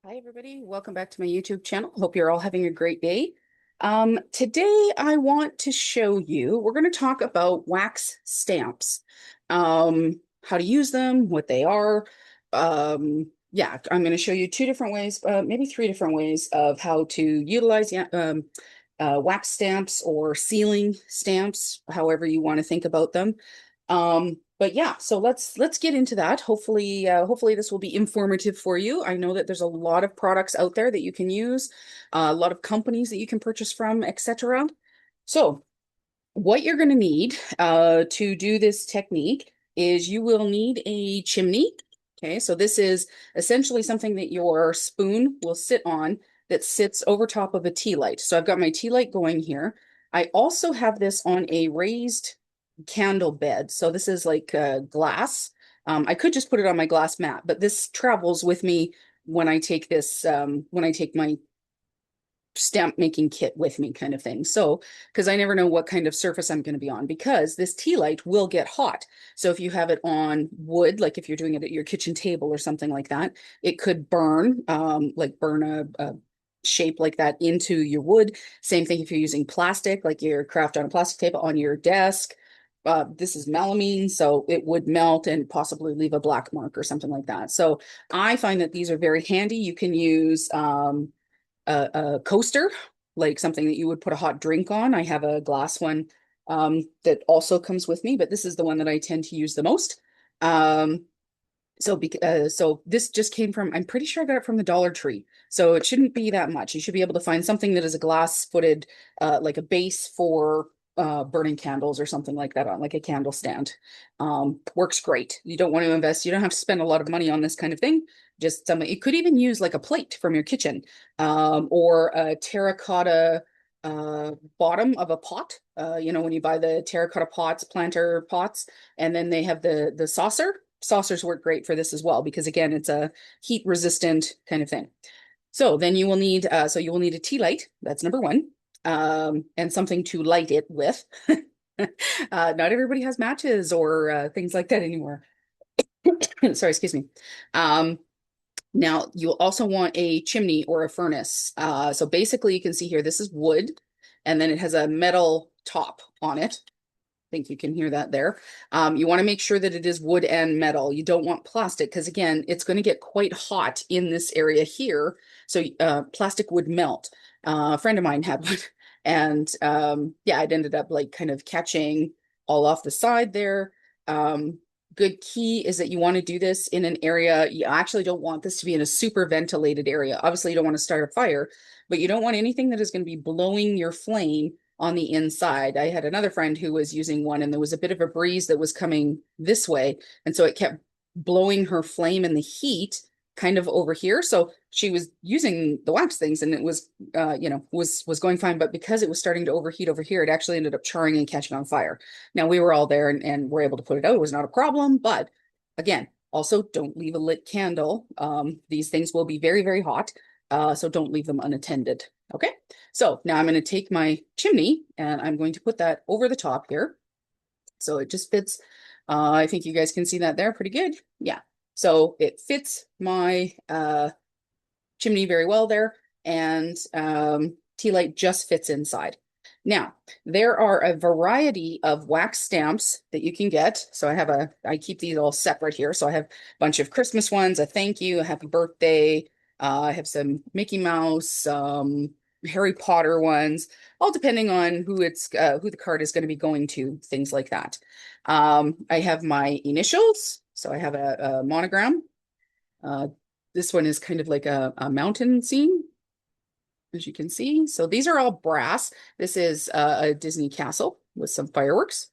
Hi, everybody. Welcome back to my YouTube channel. Hope you're all having a great day. Today, I want to show you, we're going to talk about wax stamps, how to use them, what they are. Yeah, I'm going to show you two different ways, maybe three different ways of how to utilize wax stamps or sealing stamps, however you want to think about them. But yeah, so let's get into that. Hopefully this will be informative for you. I know that there's a lot of products out there that you can use, a lot of companies that you can purchase from, etc. So what you're going to need to do this technique is you will need a chimney. Okay, so this is essentially something that your spoon will sit on that sits over top of a tea light. So I've got my tea light going here. I also have this on a raised candle bed. So this is like glass. I could just put it on my glass mat, but this travels with me when I take when I take my stamp making kit with me kind of thing. So, because I never know what kind of surface I'm going to be on because this tea light will get hot. So if you have it on wood, like if you're doing it at your kitchen table or something like that, it could burn, like burn a shape like that into your wood. Same thing if you're using plastic, like your craft on a plastic table on your desk. This is melamine, so it would melt and possibly leave a black mark or something like that. So I find that these are very handy. You can use a coaster, like something that you would put a hot drink on. I have a glass one that also comes with me, but this is the one that I tend to use the most. Um, so this just came from, I'm pretty sure I got it from the Dollar Tree. So it shouldn't be that much. You should be able to find something that is a glass footed, like a base for burning candles or something like that on, like a candle stand. Works great. You don't want to invest, you don't have to spend a lot of money on this kind of thing. Just some, you could even use like a plate from your kitchen, or a terracotta bottom of a pot. When you buy the terracotta pots, planter pots, and then they have the saucer. Saucers work great for this as well because again, it's a heat resistant kind of thing. So then you will need a tea light. That's number one, and something to light it with. Not everybody has matches or things like that anymore. Sorry, excuse me. Um, Now you'll also want a chimney or a furnace. So basically, you can see here this is wood, and then it has a metal top on it. Think you can hear that there. You want to make sure that it is wood and metal. You don't want plastic because again, it's going to get quite hot in this area here. So plastic would melt. A friend of mine had one, and yeah, it ended up like kind of catching all off the side there. Good key is that you want to do this in an area. You actually don't want this to be in a super ventilated area. Obviously, you don't want to start a fire, but you don't want anything that is going to be blowing your flame on the inside. I had another friend who was using one, and there was a bit of a breeze that was coming this way. And so it kept blowing her flame and the heat kind of over here. So she was using the wax things and it was, was going fine. But because it was starting to overheat over here, it actually ended up charring and catching on fire. Now we were all there and were able to put it out. It was not a problem. But again, also don't leave a lit candle. These things will be very, very hot. So don't leave them unattended. Okay. So now I'm going to take my chimney and I'm going to put that over the top here. So it just fits. I think you guys can see that there pretty good. Yeah. So it fits my chimney very well there. And tea light just fits inside. Now, there are a variety of wax stamps that you can get. So I keep these all separate here. So I have a bunch of Christmas ones, a thank you, a happy birthday. I have some Mickey Mouse, Harry Potter ones, all depending on who the card is going to be going to, things like that. I have my initials. So I have a monogram. Uh, this one is kind of like a mountain scene, as you can see. So these are all brass. This is a Disney castle with some fireworks.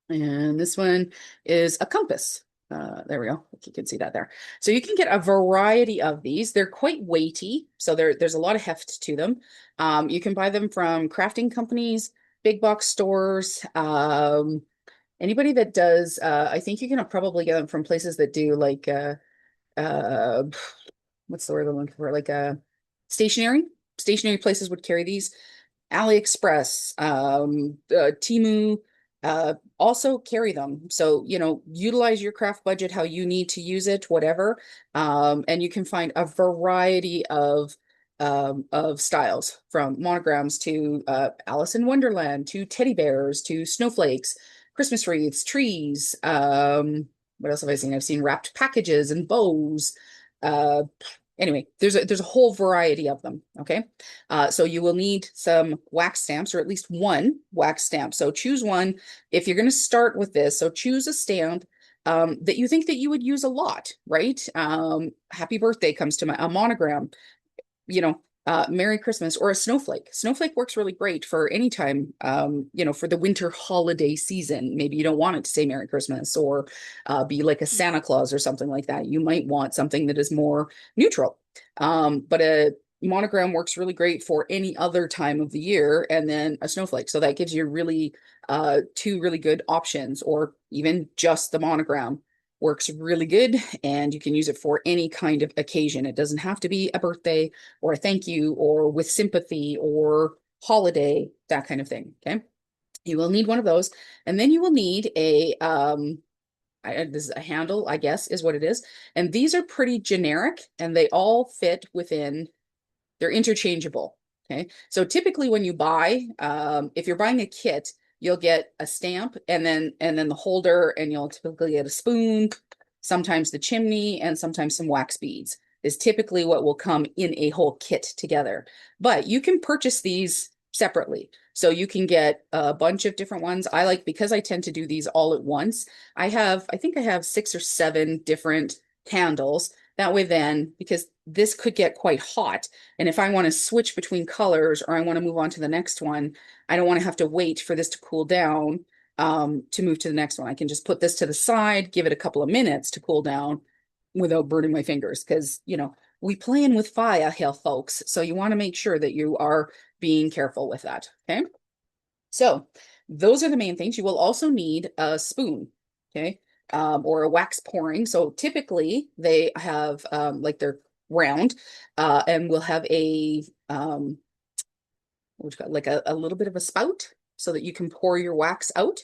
And this one is a compass. There we go. You can see that there. So you can get a variety of these. They're quite weighty, so there's a lot of heft to them. You can buy them from crafting companies, big box stores, anybody that does. I think you can probably get them from places that do like uh, what's the word I'm looking for? Like stationery. Stationery places would carry these. AliExpress, Temu. Also carry them. So, utilize your craft budget how you need to use it, whatever. And you can find a variety of styles, from monograms to Alice in Wonderland to teddy bears to snowflakes, Christmas wreaths, trees. What else have I seen? I've seen wrapped packages and bows. Uh, Anyway, there's a whole variety of them. Okay. So you will need some wax stamps, or at least one wax stamp. So choose one if you're going to start with this. So choose a stamp that you think that you would use a lot, right? Happy birthday comes to a monogram, Merry Christmas, or a snowflake. Snowflake works really great for any time, for the winter holiday season. Maybe you don't want it to say Merry Christmas, or be like a Santa Claus or something like that. You might want something that is more neutral. But a monogram works really great for any other time of the year, and then a snowflake. So that gives you really two really good options, or even just the monogram works really good, and you can use it for any kind of occasion. It doesn't have to be a birthday or a thank you or with sympathy or holiday, that kind of thing. Okay. You will need one of those. And then you will need this is a handle, I guess, is what it is. And these are pretty generic, and they all fit within, they're interchangeable. Okay. So typically when you buy, if you're buying a kit, you'll get a stamp, and then the holder, and you'll typically get a spoon, sometimes the chimney, and sometimes some wax beads is typically what will come in a whole kit together. But you can purchase these separately. So you can get a bunch of different ones. Because I tend to do these all at once, I think I have 6 or 7 different candles. That way then, because this could get quite hot, and if I want to switch between colors, or I want to move on to the next one, I don't want to have to wait for this to cool down to move to the next one. I can just put this to the side, give it a couple of minutes to cool down without burning my fingers, because, we playing with fire here, folks. So you want to make sure that you are being careful with that. Okay. So those are the main things. You will also need a spoon. Okay. Or a wax pouring. So typically they have like they're round, and will have like a little bit of a spout so that you can pour your wax out.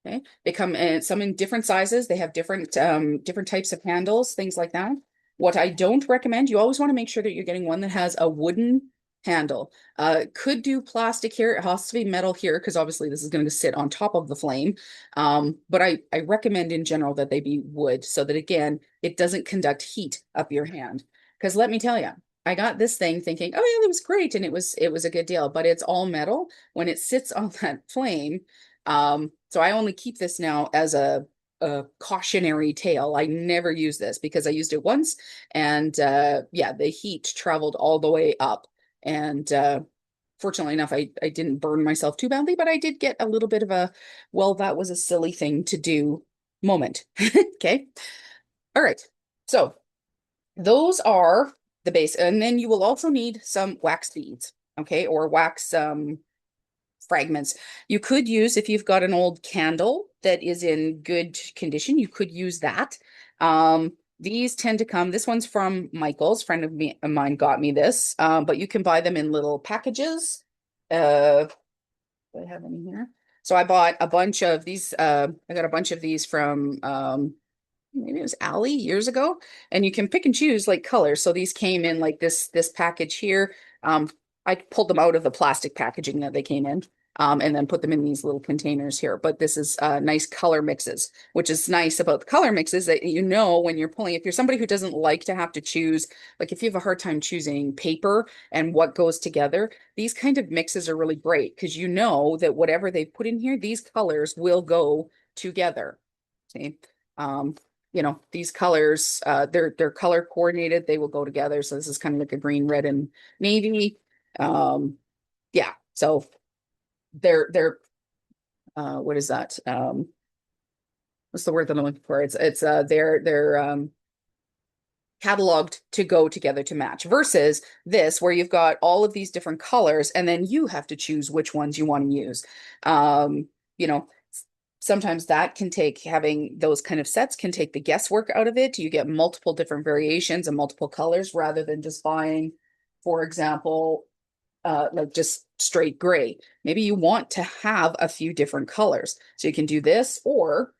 Okay. They come in some in different sizes. They have different types of handles, things like that. What I don't recommend, you always want to make sure that you're getting one that has a wooden handle. Could do plastic here. It has to be metal here, because obviously this is going to sit on top of the flame. But I recommend in general that they be wood, so that, again, it doesn't conduct heat up your hand. Because let me tell you, I got this thing thinking, oh yeah, that was great, and it was a good deal, but it's all metal when it sits on that flame. So I only keep this now as a cautionary tale. I never use this because I used it once, and yeah, the heat traveled all the way up. And fortunately enough, I didn't burn myself too badly, but I did get a little bit of a, well, that was a silly thing to do moment. Okay. All right. So those are the base. And then you will also need some wax beads. Okay. Or wax fragments. You could use, if you've got an old candle that is in good condition, you could use that. These tend to come, this one's from Michael's, friend of mine got me this, but you can buy them in little packages. Do I have any here? So I bought a bunch of these, I got a bunch of these from maybe it was Allie years ago, and you can pick and choose like colors. So these came in like this package here. I pulled them out of the plastic packaging that they came in, and then put them in these little containers here. But this is nice color mixes, which is nice about the color mixes, that when you're pulling, if you're somebody who doesn't like to have to choose, like if you have a hard time choosing paper and what goes together, these kind of mixes are really great, because you know that whatever they put in here, these colors will go together. See? These colors, they're color coordinated, they will go together. So this is kind of like a green, red, and navy. Yeah, so they're what is that? What's the word that I'm looking for? It's they're cataloged to go together to match, versus this, where you've got all of these different colors, and then you have to choose which ones you want to use. You know, sometimes that can take, having those kind of sets can take the guesswork out of it. You get multiple different variations and multiple colors, rather than just buying, for example, like just straight gray. Maybe you want to have a few different colors. So you can do this or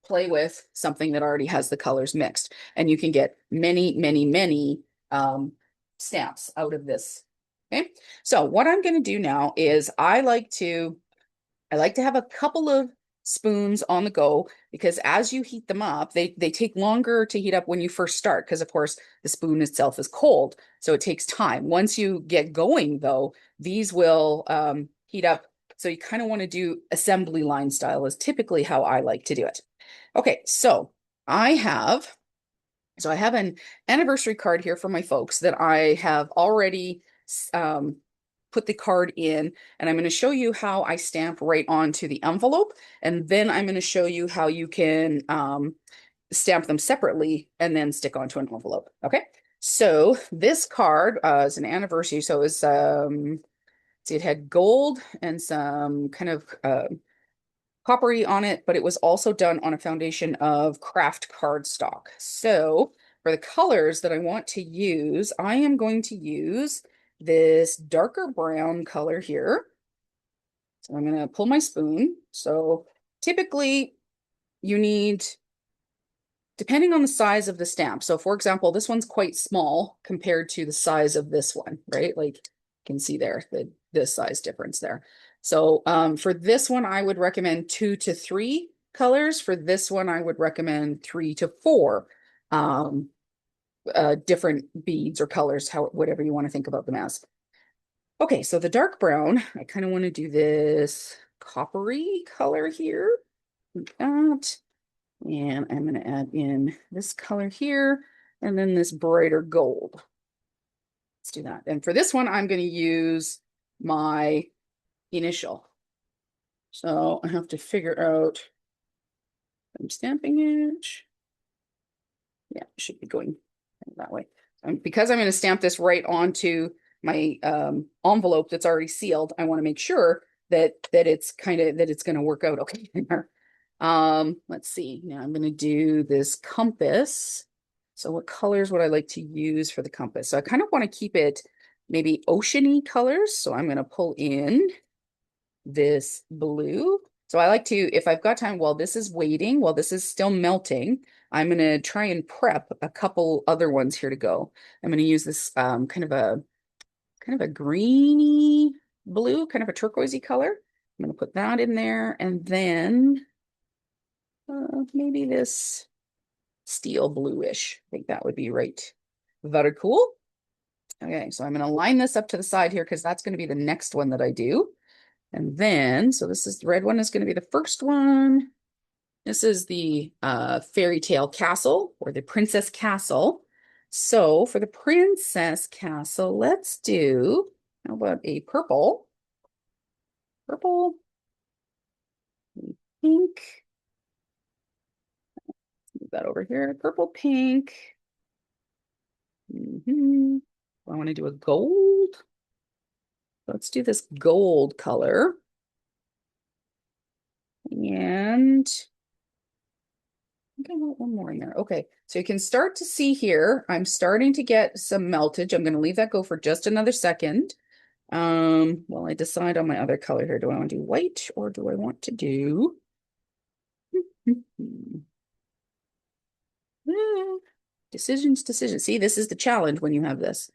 play with something that already has the colors mixed. And you can get many, many, many stamps out of this. Okay. So what I'm going to do now is I like to have a couple of spoons on the go because as you heat them up, they take longer to heat up when you first start because of course the spoon itself is cold, so it takes time. Once you get going though, these will heat up. So you kind of want to do assembly line style is typically how I like to do it. Okay, so I have an anniversary card here for my folks that I have already um, put the card in, and I'm going to show you how I stamp right onto the envelope, and then I'm going to show you how you can stamp them separately and then stick onto an envelope. Okay, so this card is an anniversary, so see, it had gold and some kind of coppery on it, but it was also done on a foundation of craft cardstock. So for the colors that I want to use, I am going to use this darker brown color here. So I'm going to pull my spoon. So typically you need, depending on the size of the stamp. So for example, this one's quite small compared to the size of this one, right? Like you can see there, the size difference there. So for this one, I would recommend 2 to 3 colors. For this one, I would recommend 3 to 4 different beads or colors, whatever you want to think about them as. Okay, so the dark brown, I kind of want to do this coppery color here. Like that. And I'm going to add in this color here and then this brighter gold. Let's do that. And for this one, I'm going to use my initial. So I have to figure out, I'm stamping it. Yeah, it should be going that way. Because I'm going to stamp this right onto my envelope that's already sealed, I want to make sure that it's going to work out okay there. Let's see. Now I'm going to do this compass. So what colors would I like to use for the compass? So I kind of want to keep it maybe oceany colors. So I'm going to pull in this blue. So I like to, if I've got time, while this is waiting, while this is still melting, I'm going to try and prep a couple other ones here to go. I'm going to use this kind of a greeny blue, kind of a turquoisey color. I'm going to put that in there, and then maybe this steel bluish. I think that would be right. Very cool. Okay, so I'm going to line this up to the side here because that's going to be the next one that I do. And then, so this is the red one is going to be the first one. This is the fairy tale castle or the princess castle. So for the princess castle, let's do, how about a purple, pink, move that over here, purple, pink. I want to do a gold. Let's do this gold color. And I think I want one more in there. Okay, so you can start to see here, I'm starting to get some meltage. I'm going to leave that go for just another second. While I decide on my other color here. Do I want to do white or do I want to do decisions? See, this is the challenge when you have this.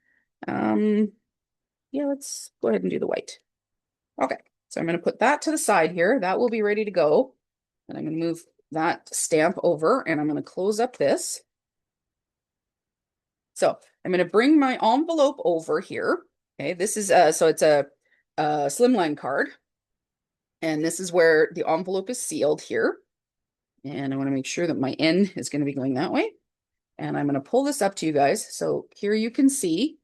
Yeah, let's go ahead and do the white. Okay, so I'm going to put that to the side here. That will be ready to go. And I'm going to move that stamp over and I'm going to close up this. So I'm going to bring my envelope over here. Okay, this is so it's a slimline card. And this is where the envelope is sealed here. And I want to make sure that my N is going to be going that way. And I'm going to pull this up to you guys. So here you can see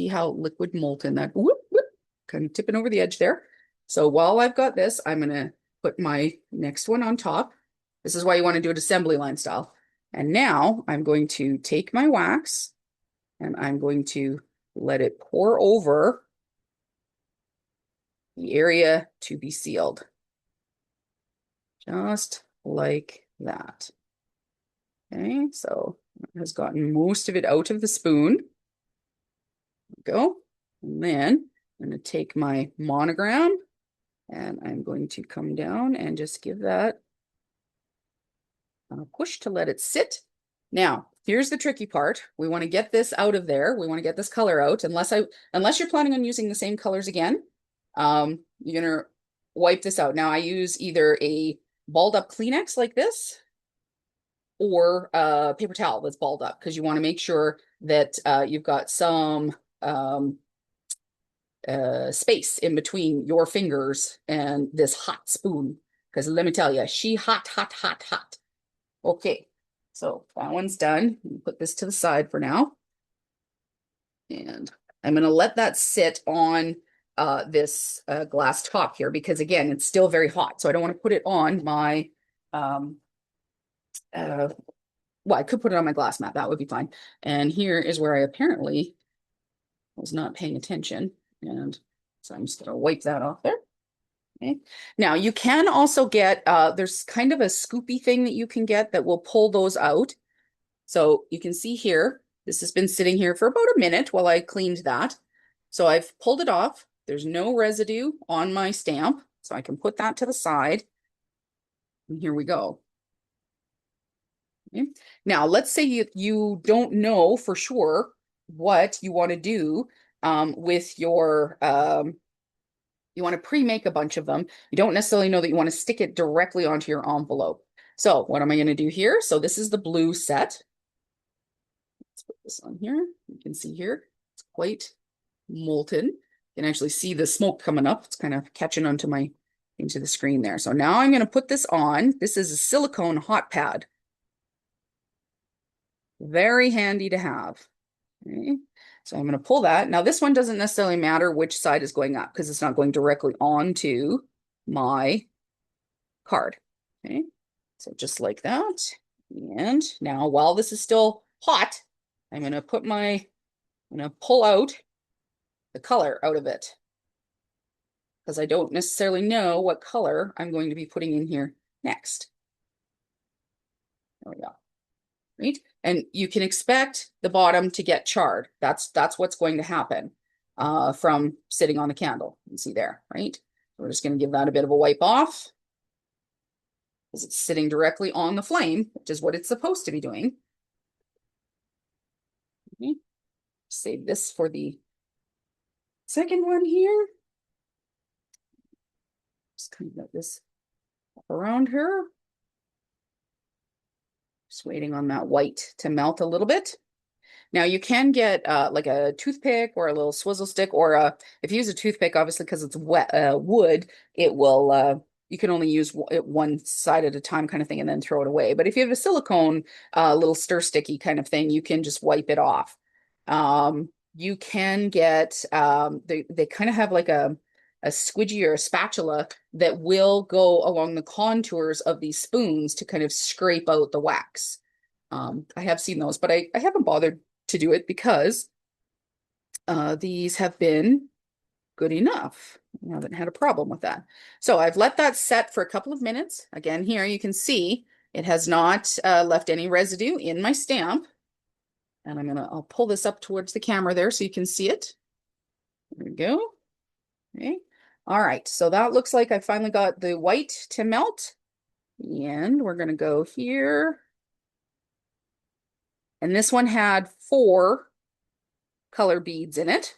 how liquid molten that whoop, whoop, kind of tipping over the edge there. So while I've got this, I'm going to put my next one on top. This is why you want to do it assembly line style. And now I'm going to take my wax and I'm going to let it pour over the area to be sealed. Just like that. Okay, so it has gotten most of it out of the spoon. There we go. And then I'm going to take my monogram and I'm going to come down and just give that a push to let it sit. Now, here's the tricky part. We want to get this out of there. We want to get this color out, unless you're planning on using the same colors again. You're gonna wipe this out. Now I use either a balled up Kleenex like this or a paper towel that's balled up, because you want to make sure that you've got some space in between your fingers and this hot spoon. Because let me tell you, she hot, hot, hot, hot. Okay, so that one's done. Put this to the side for now. And I'm going to let that sit on this glass top here, because again, it's still very hot. So I don't want to put it on my, well, I could put it on my glass mat. That would be fine. And here is where I apparently was not paying attention. And so I'm just going to wipe that off there. Okay. Now you can also get, there's kind of a scoopy thing that you can get that will pull those out. So you can see here, this has been sitting here for about a minute while I cleaned that. So I've pulled it off. There's no residue on my stamp, so I can put that to the side. And here we go. Okay. Now, let's say you don't know for sure what you want to do with your, you want to pre-make a bunch of them. You don't necessarily know that you want to stick it directly onto your envelope. So what am I going to do here? So this is the blue set. Let's put this on here. You can see here, it's quite molten. You can actually see the smoke coming up. It's kind of catching onto into the screen there. So now I'm going to put this on. This is a silicone hot pad. Very handy to have. Okay. So I'm going to pull that. Now this one doesn't necessarily matter which side is going up, because it's not going directly onto my card. Okay. So just like that. And now while this is still hot, I'm going to pull out the color out of it, because I don't necessarily know what color I'm going to be putting in here next. There we go. Right? And you can expect the bottom to get charred. That's what's going to happen from sitting on the candle. You can see there, right? We're just going to give that a bit of a wipe off, because it's sitting directly on the flame, which is what it's supposed to be doing. Okay. Save this for the second one here. Just kind of get this up around her. Just waiting on that white to melt a little bit. Now you can get like a toothpick or a little swizzle stick, or if you use a toothpick, obviously because it's wet wood, it will you can only use it one side at a time kind of thing and then throw it away. But if you have a silicone little stir sticky kind of thing, you can just wipe it off. You can get they kind of have like a squidgy or a spatula that will go along the contours of these spoons to kind of scrape out the wax. I have seen those, but I haven't bothered to do it because these have been good enough. I haven't had a problem with that. So I've let that set for a couple of minutes. Again, here you can see it has not left any residue in my stamp. And I'll pull this up towards the camera there so you can see it. There we go. Okay. All right. So that looks like I finally got the white to melt. And we're going to go here. And this one had 4 color beads in it.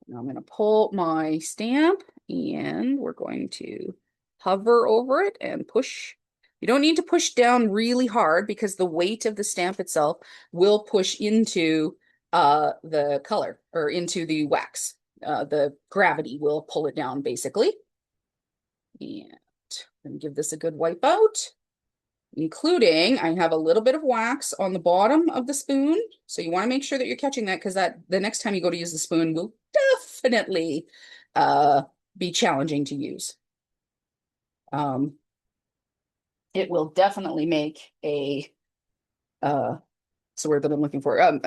Now I'm going to pull my stamp and we're going to hover over it and push. You don't need to push down really hard, because the weight of the stamp itself will push into the color, or into the wax. The gravity will pull it down basically. And I'm going to give this a good wipe out, including I have a little bit of wax on the bottom of the spoon. So you want to make sure that you're catching that, because the next time you go to use the spoon will definitely be challenging to use. It will definitely make a it's the word that I'm looking for,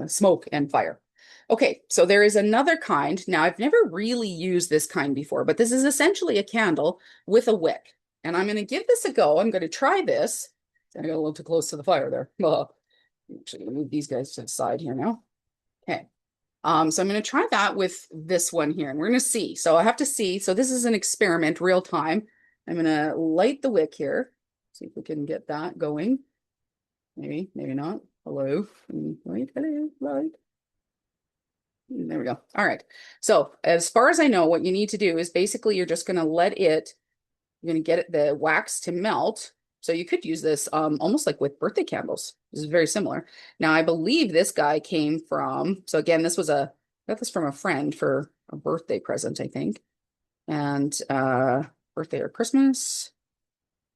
smoke and fire. Okay, so there is another kind. Now, I've never really used this kind before, but this is essentially a candle with a wick. And I'm going to give this a go. I'm going to try this. I got a little too close to the fire there. I'm actually going to move these guys to the side here now. Okay. So I'm going to try that with this one here, and we're going to see. So I have to see. So this is an experiment, real time. I'm going to light the wick here. See if we can get that going. Maybe, maybe not. Hello. Light, hello, light. There we go. All right. So as far as I know, what you need to do is basically you're just going to let it, you're going to get it, the wax to melt. So you could use this almost like with birthday candles. This is very similar. Now, I believe this guy came from, so again, I got this from a friend for a birthday present, I think. And birthday or Christmas.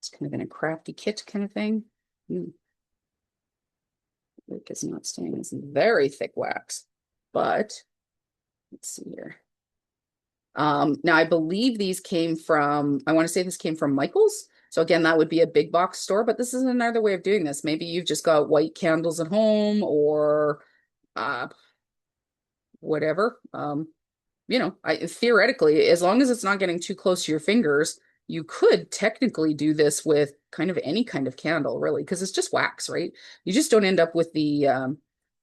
It's kind of in a crafty kit kind of thing. It's not staying. It's very thick wax. But let's see here. Now I believe these came from, I want to say this came from Michael's. So again, that would be a big box store, but this is another way of doing this. Maybe you've just got white candles at home or whatever. Theoretically, as long as it's not getting too close to your fingers, you could technically do this with kind of any kind of candle, really, because it's just wax, right? You just don't end up with the,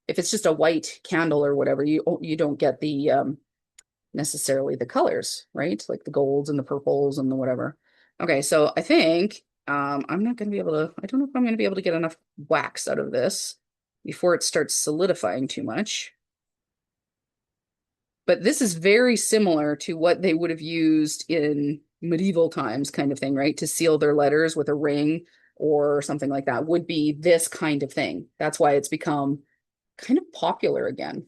if it's just a white candle or whatever, you don't get the, necessarily the colors, right? Like the golds and the purples and the whatever. Okay, so I think I'm not going to be able to, I don't know if I'm going to be able to get enough wax out of this before it starts solidifying too much. But this is very similar to what they would have used in medieval times, kind of thing, right? To seal their letters with a ring or something like that would be this kind of thing. That's why it's become kind of popular again.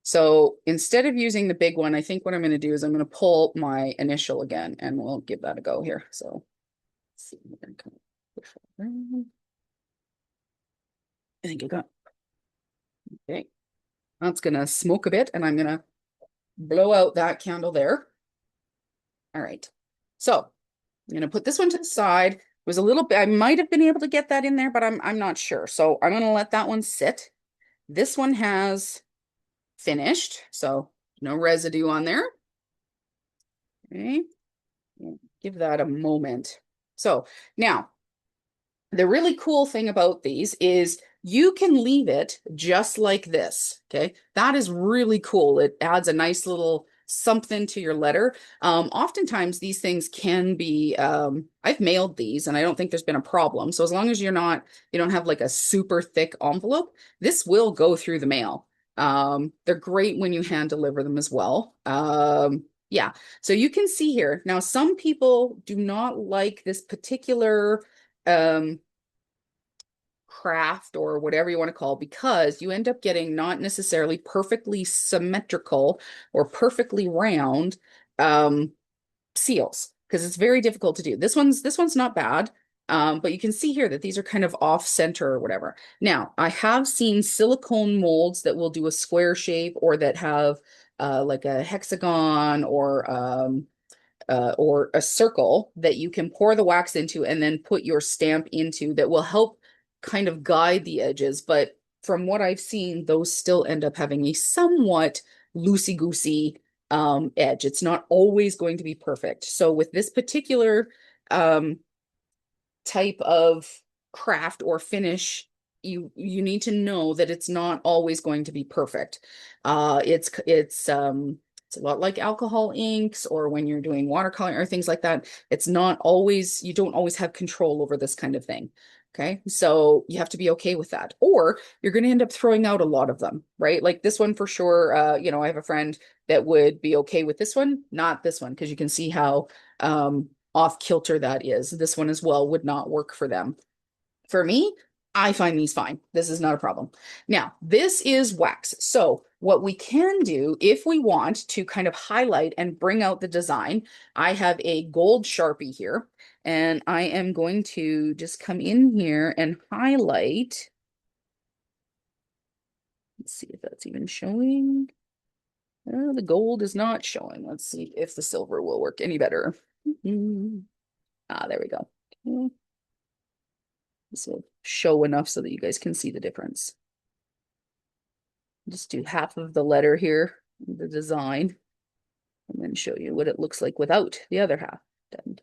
So instead of using the big one, I think what I'm going to do is I'm going to pull my initial again, and we'll give that a go here. So let's see. We're going to kind of push that around. I think I got, okay. That's going to smoke a bit, and I'm going to blow out that candle there. All right. So I'm going to put this one to the side. It was a little bit, I might have been able to get that in there, but I'm not sure. So I'm going to let that one sit. This one has finished, so no residue on there. Okay. Give that a moment. So now, the really cool thing about these is you can leave it just like this. Okay. That is really cool. It adds a nice little something to your letter. Oftentimes these things can be, I've mailed these and I don't think there's been a problem. So as long as you don't have like a super thick envelope, this will go through the mail. They're great when you hand deliver them as well. Yeah. So you can see here. Now, some people do not like this particular craft or whatever you want to call, because you end up getting not necessarily perfectly symmetrical or perfectly round seals, because it's very difficult to do. This one's not bad. But you can see here that these are kind of off center or whatever. Now, I have seen silicone molds that will do a square shape or that have like a hexagon or a circle that you can pour the wax into and then put your stamp into that will help kind of guide the edges. But from what I've seen, those still end up having a somewhat loosey-goosey edge. It's not always going to be perfect. So with this particular type of craft or finish, you need to know that it's not always going to be perfect. It's a lot like alcohol inks or when you're doing watercolor or things like that. It's not always, you don't always have control over this kind of thing. Okay, so you have to be okay with that, or you're going to end up throwing out a lot of them, right? Like this one for sure. I have a friend that would be okay with this one, not this one, because you can see how off kilter that is. This one as well would not work for them. For me, I find these fine. This is not a problem. Now, this is wax. So what we can do if we want to kind of highlight and bring out the design, I have a gold Sharpie here, and I am going to just come in here and highlight. Let's see if that's even showing. The gold is not showing. Let's see if the silver will work any better. There we go. Okay. This will show enough so that you guys can see the difference. Just do half of the letter here, the design, and then show you what it looks like without the other half done.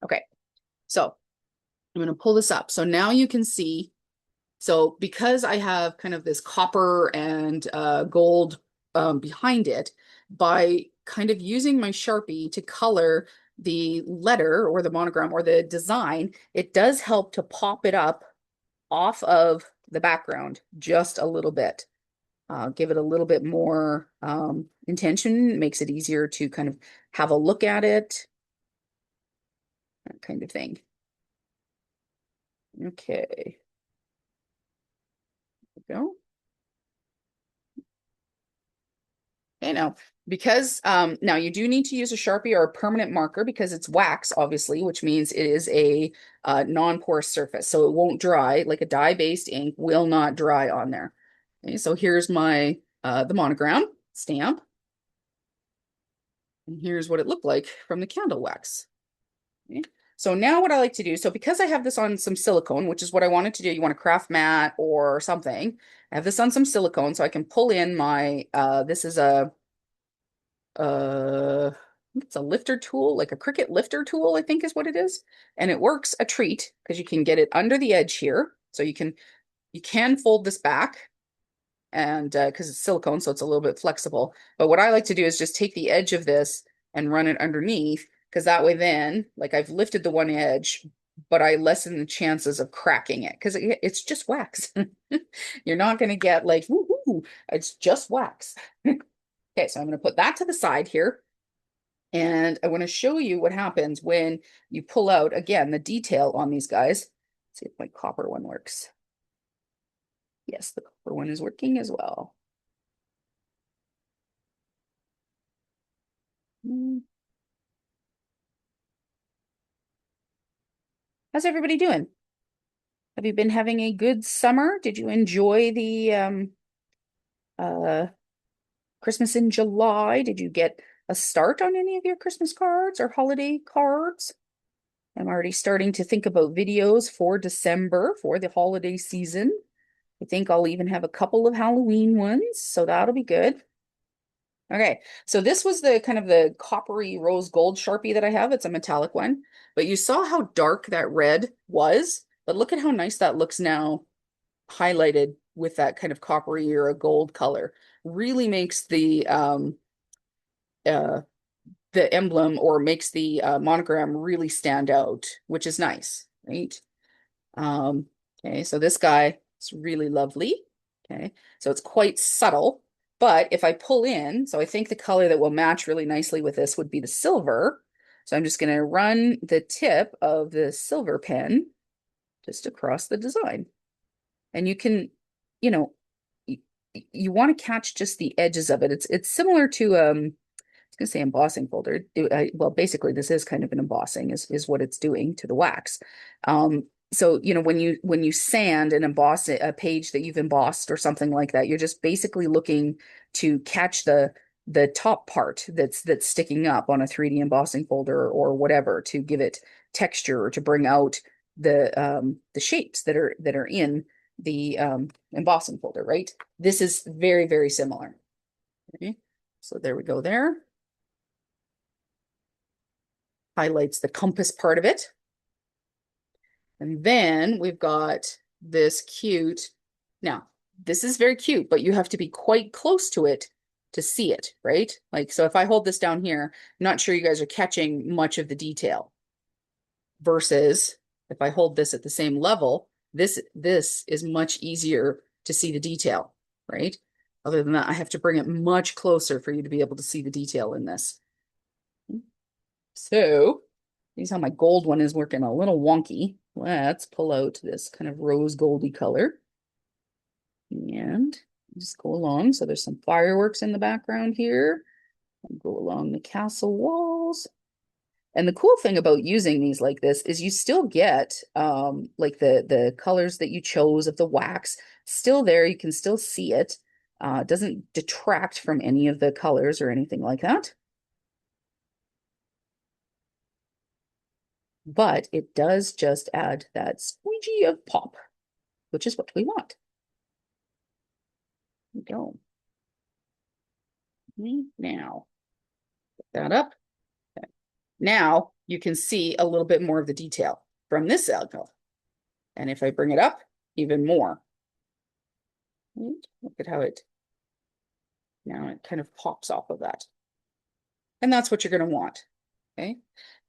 Okay, so I'm going to pull this up. So now you can see So because I have kind of this copper and gold behind it, by kind of using my Sharpie to color the letter or the monogram or the design, it does help to pop it up off of the background just a little bit. Give it a little bit more intention, makes it easier to kind of have a look at it, that kind of thing. Okay, there we go. Okay, now because now you do need to use a Sharpie or a permanent marker because it's wax, obviously, which means it is a non-porous surface, so it won't dry. Like a dye-based ink will not dry on there. Okay, so here's my the monogram stamp, and here's what it looked like from the candle wax. Okay. So now what I like to do, so because I have this on some silicone, which is what I wanted to do, you want a craft mat or something. I have this on some silicone so I can pull in my, this is I think it's a lifter tool, like a Cricut lifter tool, I think is what it is. And it works a treat because you can get it under the edge here. So you can fold this back and because it's silicone, so it's a little bit flexible. But what I like to do is just take the edge of this and run it underneath because that way then, like I've lifted the one edge, but I lessen the chances of cracking it because it's just wax. You're not going to get like, woohoo, it's just wax. Okay, so I'm going to put that to the side here. And I want to show you what happens when you pull out, again, the detail on these guys. Let's see if my copper one works. Yes, the copper one is working as well. How's everybody doing? Have you been having a good summer? Did you enjoy the uh Christmas in July? Did you get a start on any of your Christmas cards or holiday cards? I'm already starting to think about videos for December for the holiday season. I think I'll even have a couple of Halloween ones, so that'll be good. Okay, so this was the kind of the coppery rose gold Sharpie that I have. It's a metallic one, but you saw how dark that red was, but look at how nice that looks now highlighted with that kind of coppery or a gold color. Really makes uh the emblem or makes the monogram really stand out, which is nice, right? Okay, so this guy is really lovely. Okay, so it's quite subtle, but if I pull in, so I think the color that will match really nicely with this would be the silver. So I'm just going to run the tip of the silver pen just across the design. And you can, you know, you, you want to catch just the edges of it. It's similar to was going to say embossing folder. Well, basically, this is kind of an embossing, is what it's doing to the wax. So when you sand and emboss a page that you've embossed or something like that, you're just basically looking to catch the top part that's sticking up on a 3D embossing folder or whatever to give it texture or to bring out the shapes that are in the embossing folder, right? This is very, very similar. Okay, so there we go there. Highlights the compass part of it. And then we've got this cute. Now, this is very cute, but you have to be quite close to it to see it, right? Like, so if I hold this down here, I'm not sure you guys are catching much of the detail. Versus if I hold this at the same level, this is much easier to see the detail, right? Other than that, I have to bring it much closer for you to be able to see the detail in this. So, see how my gold one is working a little wonky. Let's pull out this kind of rose goldy color and just go along. So there's some fireworks in the background here. I'll go along the castle walls. And the cool thing about using these like this is you still get like the colors that you chose of the wax still there. You can still see it. It doesn't detract from any of the colors or anything like that. But it does just add that squeegee of pop, which is what we want. There we go. Now, put that up. Okay. Now you can see a little bit more of the detail from this alcove. And if I bring it up, even more. Right? Look at how it now it kind of pops off of that. And that's what you're going to want. Okay.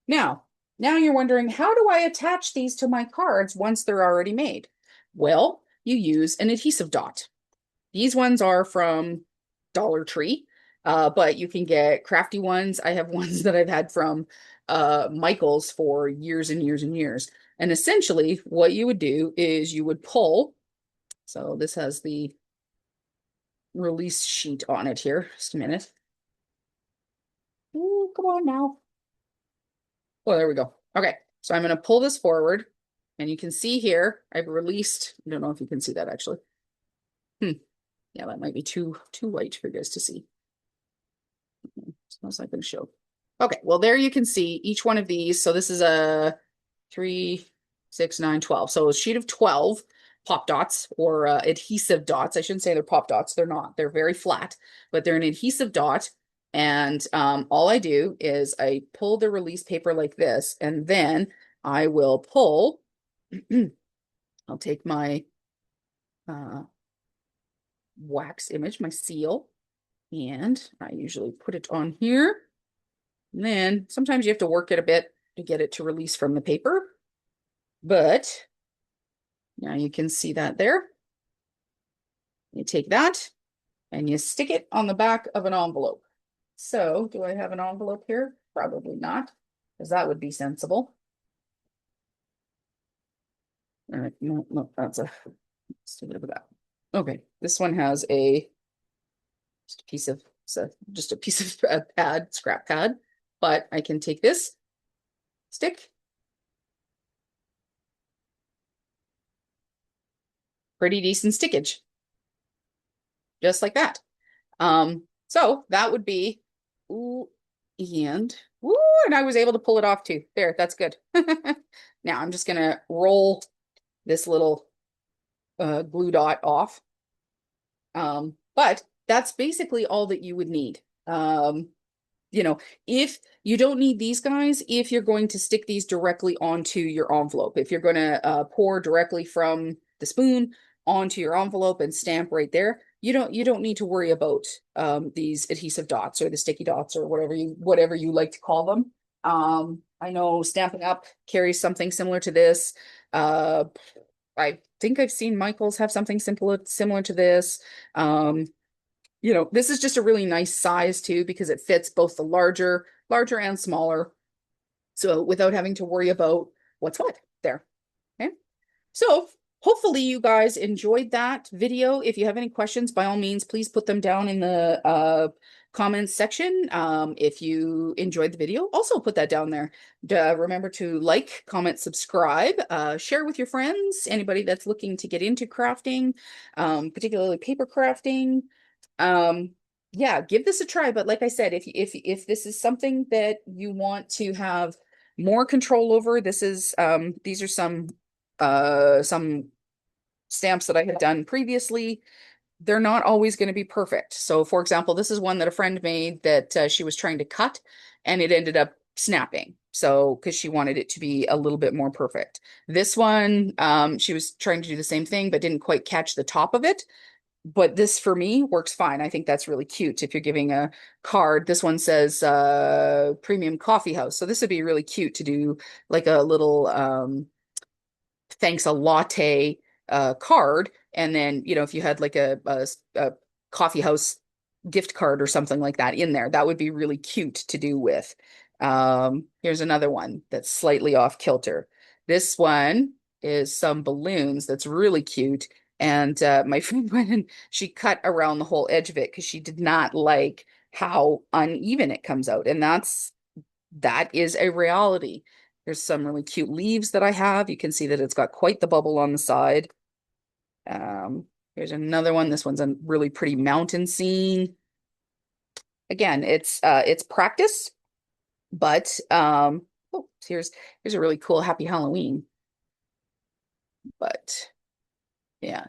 Now, now you're wondering, how do I attach these to my cards once they're already made? Well, you use an adhesive dot. These ones are from Dollar Tree, but you can get crafty ones. I have ones that I've had from Michael's for years and years and years. And essentially, what you would do is you would pull. So this has the release sheet on it here. Just a minute. Ooh, come on now. Oh, there we go. Okay, so I'm going to pull this forward, and you can see here I've released. I don't know if you can see that actually. Yeah, that might be too white for you guys to see. It's not going to show. Okay, well there you can see each one of these. So this is a 3, 6, 9, 12. So a sheet of 12 pop dots or adhesive dots. I shouldn't say they're pop dots. They're not. They're very flat, but they're an adhesive dot. And all I do is I pull the release paper like this, and then I will pull. I'll take my wax image, my seal, and I usually put it on here. And then sometimes you have to work it a bit to get it to release from the paper. But now you can see that there. You take that and you stick it on the back of an envelope. So do I have an envelope here? Probably not, because that would be sensible. All right, no, that's a bit of that. Okay, this one has just a piece of pad, scrap pad, but I can take this stick. Pretty decent stickage. Just like that. So that would be, ooh, and I was able to pull it off too. There, that's good. Now I'm just gonna roll this little glue dot off. But that's basically all that you would need. You know, if you don't need these guys, if you're going to stick these directly onto your envelope, if you're going to pour directly from the spoon onto your envelope and stamp right there, you don't need to worry about these adhesive dots or the sticky dots or whatever you like to call them. I know Stampin' Up! Carries something similar to this. I think I've seen Michael's have something similar to this. This is just a really nice size too, because it fits both the larger and smaller. So without having to worry about what's what there. Okay. So hopefully you guys enjoyed that video. If you have any questions, by all means, please put them down in the comments section. If you enjoyed the video, also put that down there. Remember to like, comment, subscribe, share with your friends, anybody that's looking to get into crafting, particularly paper crafting. Yeah, give this a try. But like I said, if this is something that you want to have more control over, these are some stamps that I had done previously. They're not always going to be perfect. So for example, this is one that a friend made that she was trying to cut, and it ended up snapping. So because she wanted it to be a little bit more perfect. This one, she was trying to do the same thing, but didn't quite catch the top of it. But this for me works fine. I think that's really cute if you're giving a card. This one says premium coffee house. So this would be really cute to do like a little thanks a latte card. And then, if you had like a coffee house gift card or something like that in there, that would be really cute to do with. Here's another one that's slightly off kilter. This one is some balloons that's really cute. And my friend went and she cut around the whole edge of it because she did not like how uneven it comes out. And that is a reality. There's some really cute leaves that I have. You can see that it's got quite the bubble on the side. Here's another one. This one's a really pretty mountain scene. Again, it's practice, but oh, here's a really cool Happy Halloween. But yeah.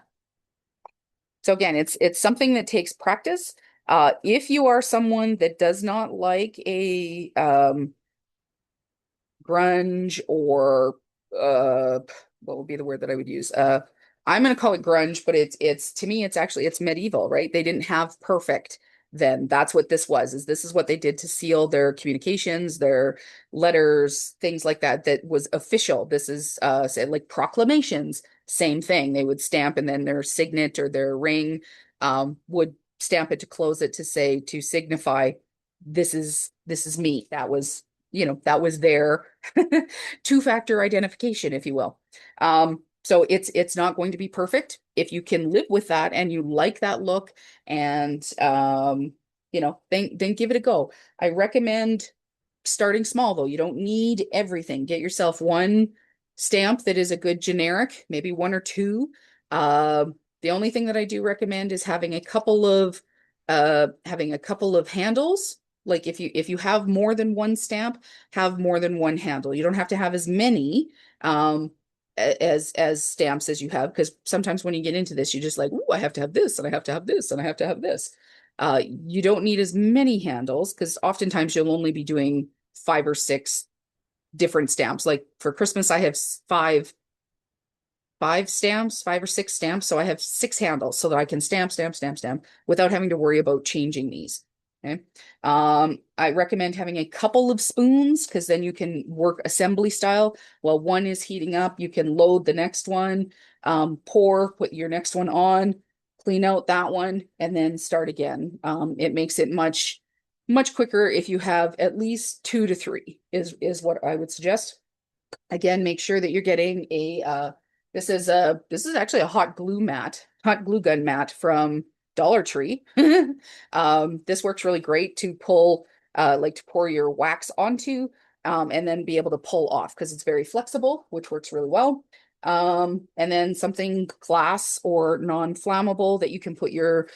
So again, it's something that takes practice. If you are someone that does not like a grunge or what would be the word that I would use? I'm going to call it grunge, but it's to me, it's actually, it's medieval, right? They didn't have perfect then. That's what this was, is this is what they did to seal their communications, their letters, things like that, that was official. This is say like proclamations, same thing. They would stamp and then their signet or their ring would stamp it to close it to say, to signify this is me. That was, that was their two-factor identification, if you will. So it's not going to be perfect. If you can live with that and you like that look, and then give it a go. I recommend starting small though. You don't need everything. Get yourself one stamp that is a good generic, maybe one or two. The only thing that I do recommend is having a couple of handles. Like if you have more than one stamp, have more than one handle. You don't have to have as many as stamps as you have, because sometimes when you get into this, you just like, oh, I have to have this, and I have to have this, and I have to have this. You don't need as many handles, because oftentimes you'll only be doing 5 or 6 different stamps. Like for Christmas, I have five stamps, 5 or 6 stamps. So I have 6 handles so that I can stamp, stamp, stamp, stamp without having to worry about changing these. Okay. I recommend having a couple of spoons, because then you can work assembly style. While one is heating up, you can load the next one, put your next one on, clean out that one, and then start again. It makes it much quicker if you have at least 2 to 3 is what I would suggest. Again, make sure that you're getting this is actually a hot glue gun mat from Dollar Tree. This works really great to pull, like to pour your wax onto, and then be able to pull off, because it's very flexible, which works really well. And then something glass or non-flammable that you can put your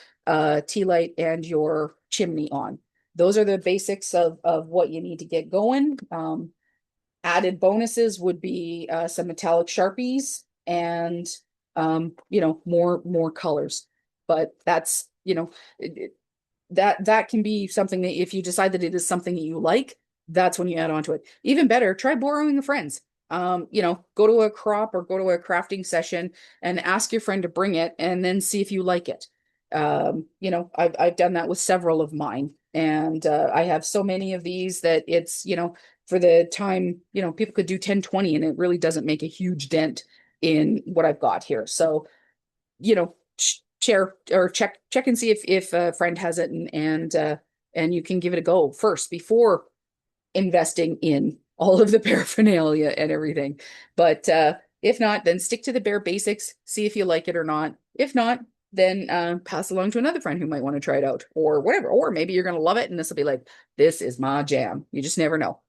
tea light and your chimney on. Those are the basics of what you need to get going. Added bonuses would be some metallic Sharpies and more colors. But that's, that can be something that if you decide that it is something that you like, that's when you add on to it. Even better, try borrowing a friend's. Go to a crop or go to a crafting session and ask your friend to bring it, and then see if you like it. I've done that with several of mine, and I have so many of these that it's, for the time, people could do 10, 20, and it really doesn't make a huge dent in what I've got here. So, share or check and see if a friend has it, and you can give it a go first before investing in all of the paraphernalia and everything. But if not, then stick to the bare basics, see if you like it or not. If not, then pass along to another friend who might want to try it out, or whatever. Or maybe you're going to love it and this will be like, this is my jam. You just never know.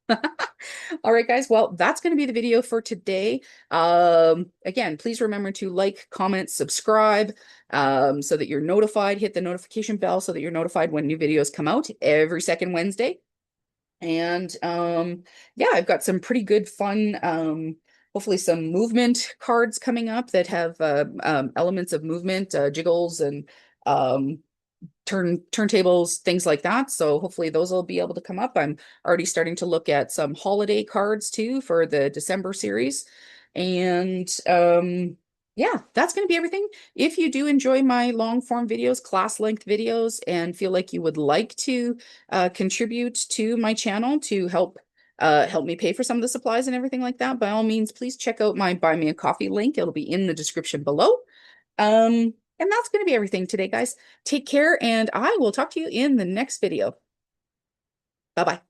All right, guys. Well, that's going to be the video for today. Again, please remember to like, comment, subscribe, so that you're notified. Hit the notification bell so that you're notified when new videos come out every second Wednesday. And yeah, I've got some pretty good fun, hopefully some movement cards coming up that have elements of movement, jiggles and turntables, things like that. So hopefully those will be able to come up. I'm already starting to look at some holiday cards too for the December series. And yeah, that's going to be everything. If you do enjoy my long form videos, class length videos, and feel like you would like to contribute to my channel to help me pay for some of the supplies and everything like that, by all means, please check out my Buy Me a Coffee link. It'll be in the description below. And that's going to be everything today, guys. Take care, and I will talk to you in the next video. Bye-bye.